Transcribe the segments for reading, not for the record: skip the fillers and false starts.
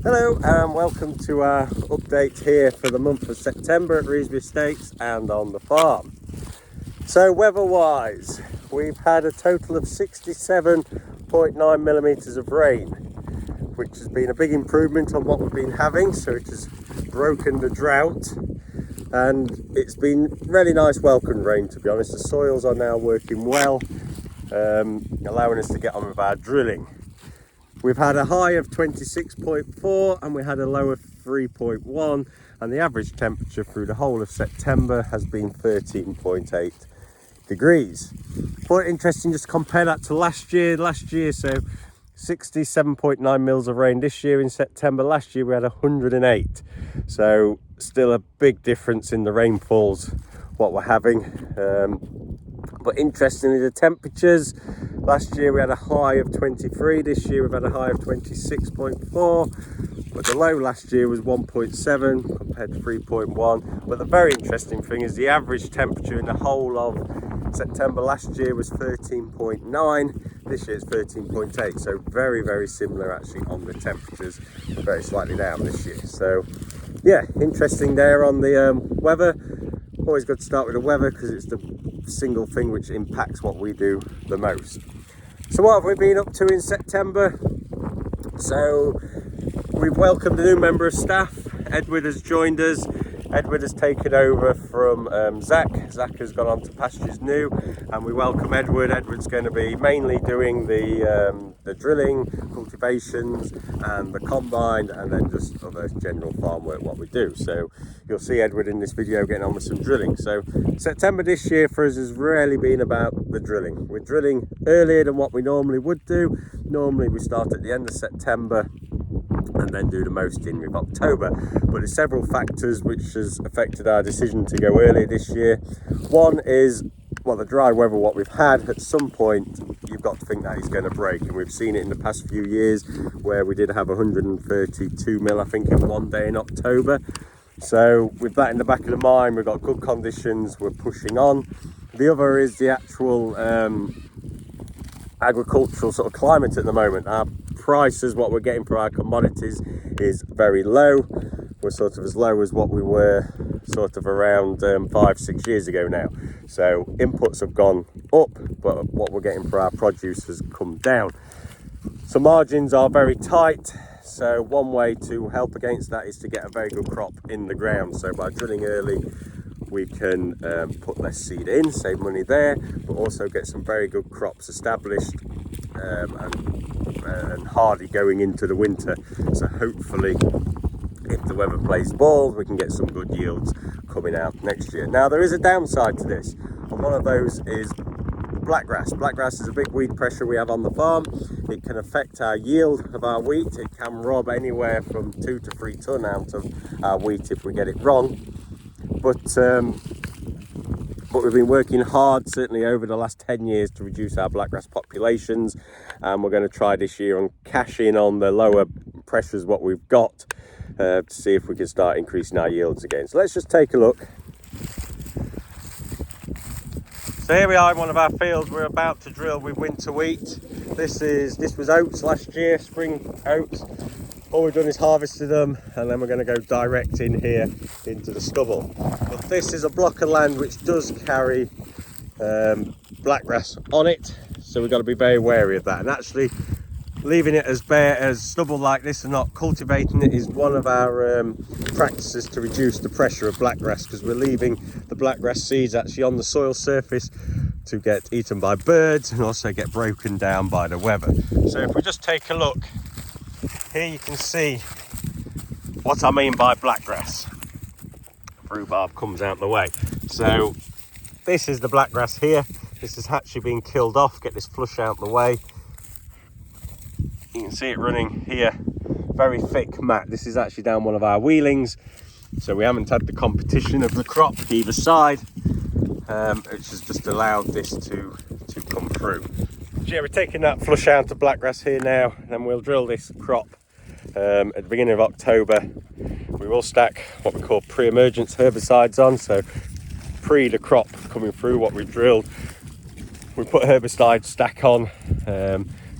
Hello and welcome to our update here for the month of September at Revesby Estate and on the farm. So weather wise, we've had a total of 67.9 millimetres of rain, which has been a big improvement on what we've been having, so it has broken the drought and it's been really nice welcome rain, to be honest. The soils are now working well, allowing us to get on with our drilling. We've had a high of 26.4 and we had a low of 3.1, and the average temperature through the whole of September has been 13.8 degrees. Quite interesting just to compare that to last year, so 67.9 mils of rain this year in September. Last year we had 108, so still a big difference in the rainfalls what we're having. But interestingly, the temperatures, last year we had a high of 23, this year we've had a high of 26.4, but the low last year was 1.7 compared to 3.1. But the very interesting thing is the average temperature in the whole of September last year was 13.9, this year it's 13.8, so very similar actually on the temperatures, very slightly down this year. So yeah, interesting there on the weather. Always good to start with the weather because it's the single thing which impacts what we do the most. So what have we been up to in September? So we've welcomed a new member of staff. Edward has joined us. Edward has taken over from Zach. Zach has gone on to pastures new, and we welcome Edward. Edward's going to be mainly doing the drilling, cultivations and the combine, and then just other general farm work what we do. So you'll see Edward in this video getting on with some drilling. So September this year for us has really been about the drilling. We're drilling earlier than what we normally would do. Normally we start at the end of September and then do the most in with October, but there's several factors which has affected our decision to go earlier this year. One is, well, the dry weather what we've had. At some point you've got to think that it's going to break, and we've seen it in the past few years where we did have 132 mil I think in one day in October. So with that in the back of the mind, we've got good conditions, we're pushing on. The other is the actual agricultural sort of climate at the moment. Our prices, what we're getting for our commodities, is very low. We're sort of as low as what we were sort of around 5-6 years ago now. So inputs have gone up, but what we're getting for our produce has come down. So margins are very tight. So one way to help against that is to get a very good crop in the ground. So by drilling early, we can put less seed in, save money there, but also get some very good crops established and hardy going into the winter. So hopefully, if the weather plays ball, we can get some good yields coming out next year. Now there is a downside to this, and one of those is blackgrass. Blackgrass is a big weed pressure we have on the farm. It can affect our yield of our wheat. It can rob anywhere from 2 to 3 tonne out of our wheat if we get it wrong. But we've been working hard, certainly over the last 10 years, to reduce our blackgrass populations, and we're going to try this year and cash in on the lower pressures what we've got to see if we can start increasing our yields again. So let's just take a look. So here we are in one of our fields. We're about to drill with winter wheat. This was oats last year, spring oats. All we've done is harvested them, and then we're going to go direct in here into the stubble. But this is a block of land which does carry blackgrass on it, so we've got to be very wary of that. And actually leaving it as bare as stubble like this and not cultivating it is one of our practices to reduce the pressure of blackgrass, because we're leaving the blackgrass seeds actually on the soil surface to get eaten by birds and also get broken down by the weather. So if we just take a look, here you can see what I mean by blackgrass. Rhubarb comes out the way. So this is the blackgrass here. This has actually been killed off. Get this flush out the way. You can see it running here. Very thick mat. This is actually down one of our wheelings. So we haven't had the competition of the crop either side, which has just allowed this to come through. So yeah, we're taking that flush out of blackgrass here now, and we'll drill this crop at the beginning of October. We will stack what we call pre-emergence herbicides on, so pre the crop coming through what we've drilled, we put herbicide stack on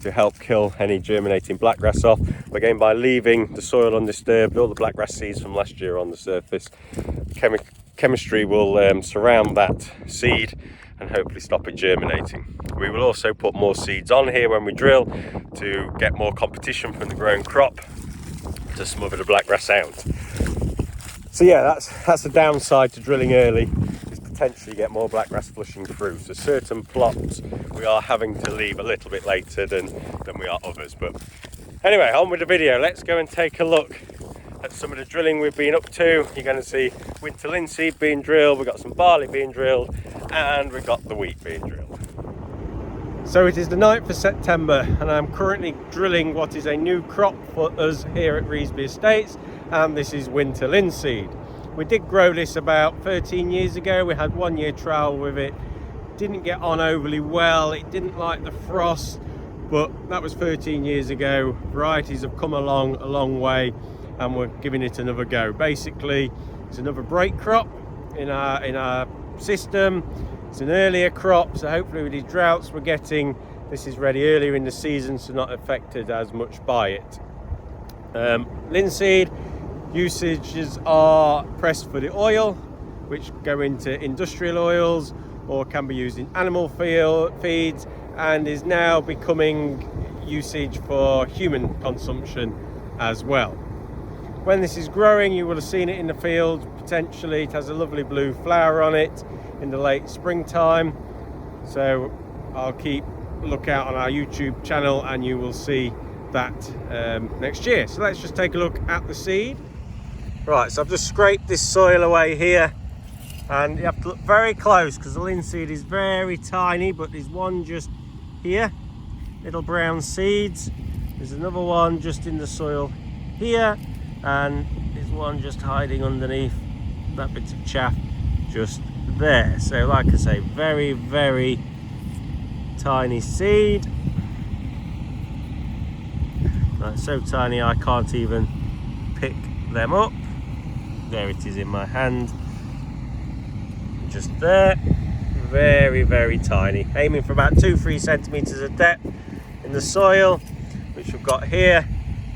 to help kill any germinating blackgrass off. Again, by leaving the soil undisturbed, all the blackgrass seeds from last year on the surface, chemistry will surround that seed and hopefully stop it germinating. We will also put more seeds on here when we drill to get more competition from the grown crop to smother the blackgrass out. So yeah, that's the downside to drilling early, is potentially get more blackgrass flushing through. So certain plots we are having to leave a little bit later than we are others. But anyway, on with the video. Let's go and take a look at some of the drilling we've been up to. You're going to see winter linseed being drilled, we've got some barley being drilled, and we've got the wheat being drilled. So it is the 9th of September and I'm currently drilling what is a new crop for us here at Revesby Estates, and this is winter linseed. We did grow this about 13 years ago. We had 1 year trial with it. Didn't get on overly well, it didn't like the frost, but that was 13 years ago. Varieties have come along a long way and we're giving it another go. Basically, it's another break crop in our system. It's an earlier crop, so hopefully with these droughts we're getting, this is ready earlier in the season, so not affected as much by it. Linseed usages are pressed for the oil, which go into industrial oils or can be used in animal feeds, and is now becoming usage for human consumption as well. When this is growing, you will have seen it in the field potentially. It has a lovely blue flower on it in the late springtime, so I'll keep a lookout on our YouTube channel and you will see that next year. So let's just take a look at the seed. Right, so I've just scraped this soil away here, and you have to look very close because the linseed is very tiny, but there's one just here, little brown seeds. There's another one just in the soil here, and there's one just hiding underneath that bit of chaff just there. So like I say, very, very tiny seed. That's so tiny I can't even pick them up. There it is in my hand, just there. Very, very tiny, aiming for about 2-3 centimeters of depth in the soil, which we've got here,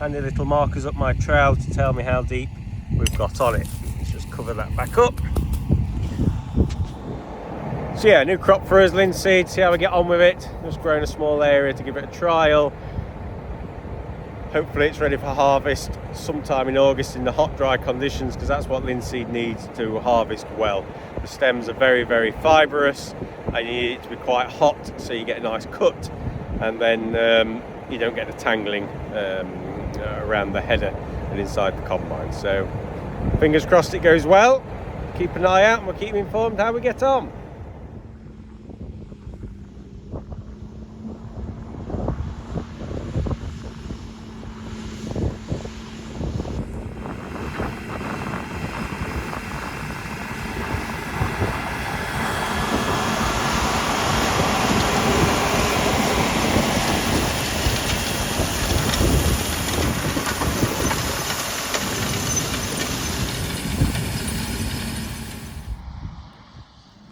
and the little markers up my trowel to tell me how deep we've got on it. Let's just cover that back up. So yeah, new crop for us, linseed. See how we get on with it. Just growing a small area to give it a trial. Hopefully it's ready for harvest sometime in August in the hot, dry conditions, because that's what linseed needs to harvest well. The stems are very, very fibrous and you need it to be quite hot so you get a nice cut, and then you don't get the tangling around the header and inside the combine. So fingers crossed it goes well. Keep an eye out and we'll keep you informed how we get on.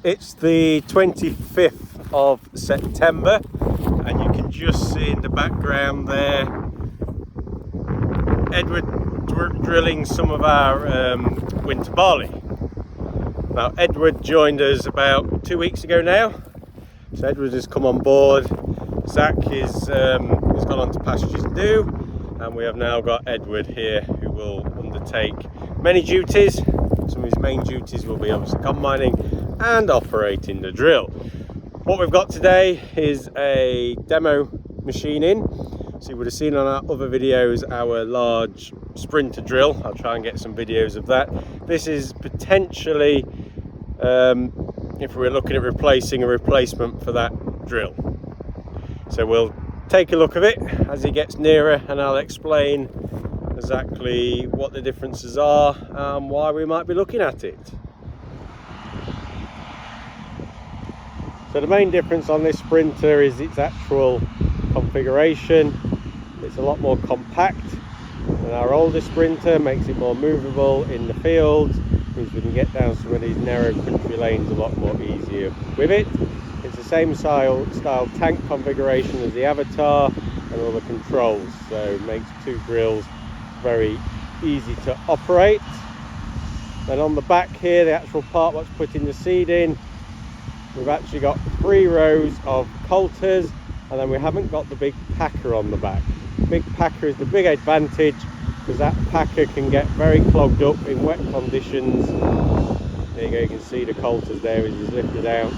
It's the 25th of September and you can just see in the background there Edward drilling some of our winter barley. Now Edward joined us about 2 weeks ago now, so Edward has come on board. Zach has gone on to pastures new, and we have now got Edward here who will undertake many duties. Some of his main duties will be obviously combining and operating the drill. What we've got today is a demo machine in. So you would have seen on our other videos our large sprinter drill. I'll try and get some videos of that. This is potentially, if we're looking at replacing a replacement for that drill. So we'll take a look at it as it gets nearer and I'll explain exactly what the differences are and why we might be looking at it. So the main difference on this sprinter is its actual configuration. It's a lot more compact than our older sprinter, makes it more movable in the fields, means we can get down some of these narrow country lanes a lot more easier with it. It's the same style tank configuration as the Avatar, and all the controls, so it makes two drills very easy to operate. Then on the back here, the actual part what's putting the seed in, we've actually got 3 rows of coulters, and then we haven't got the big packer on the back. Big packer is the big advantage, because that packer can get very clogged up in wet conditions. There you go, you can see the coulters there as he's lifted out.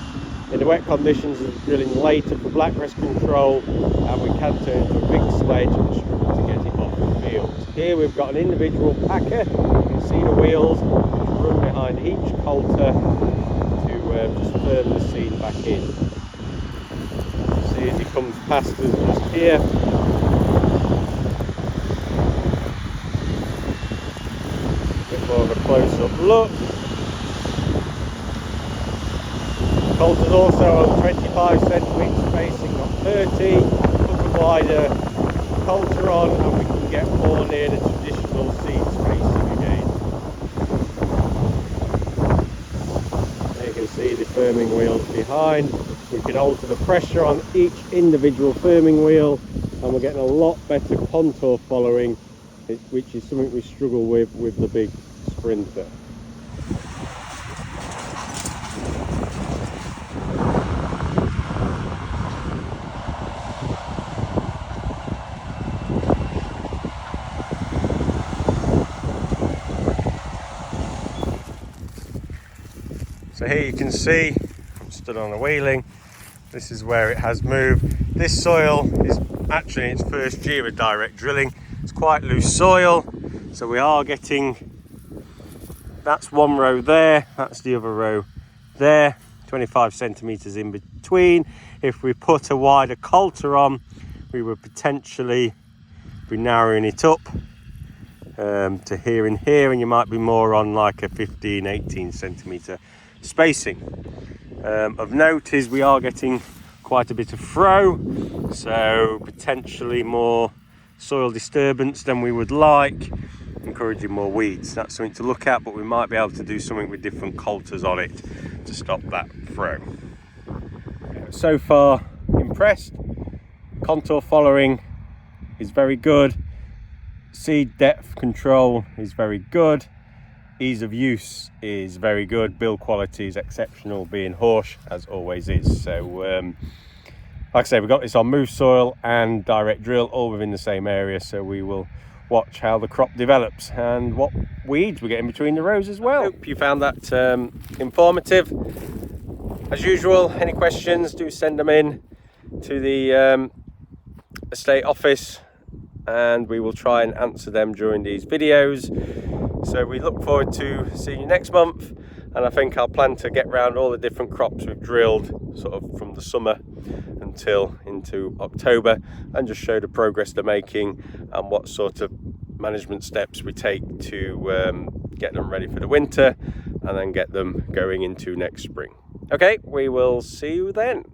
In the wet conditions, it's drilling later for black rest control, and we can turn into a big sledge and struggle to get it off the field. Here we've got an individual packer. You can see the wheels run behind each coulter to just firm the seed back in. See as he comes past us just here. A bit more of a close-up look. Coulter's also on 25 centimetre spacing, not 30. Put a wider coulter on and we can get more near the traditional seed spacing again. There you can see the firming wheels behind. We can alter the pressure on each individual firming wheel, and we're getting a lot better contour following, which is something we struggle with the big Sprinter. So here you can see, I'm stood on a wheeling, this is where it has moved. This soil is actually in its first year of direct drilling. It's quite loose soil, so we are getting, that's one row there, that's the other row there, 25 centimetres in between. If we put a wider coulter on, we would potentially be narrowing it up to here and here, and you might be more on like a 15-18 centimetre spacing. Of note is we are getting quite a bit of throw, so potentially more soil disturbance than we would like, encouraging more weeds. That's something to look at, but we might be able to do something with different coulters on it to stop that throw. So far impressed. Contour following is very good, seed depth control is very good, ease of use is very good, build quality is exceptional, being Horsch as always is. So like I say, we've got this on move soil and direct drill all within the same area, so we will watch how the crop develops and what weeds we get in between the rows as well. Hope you found that informative. As usual, any questions, do send them in to the estate office and we will try and answer them during these videos. So we look forward to seeing you next month, and I think I'll plan to get round all the different crops we've drilled sort of from the summer until into October, and just show the progress they're making and what sort of management steps we take to get them ready for the winter and then get them going into next spring. Okay, we will see you then.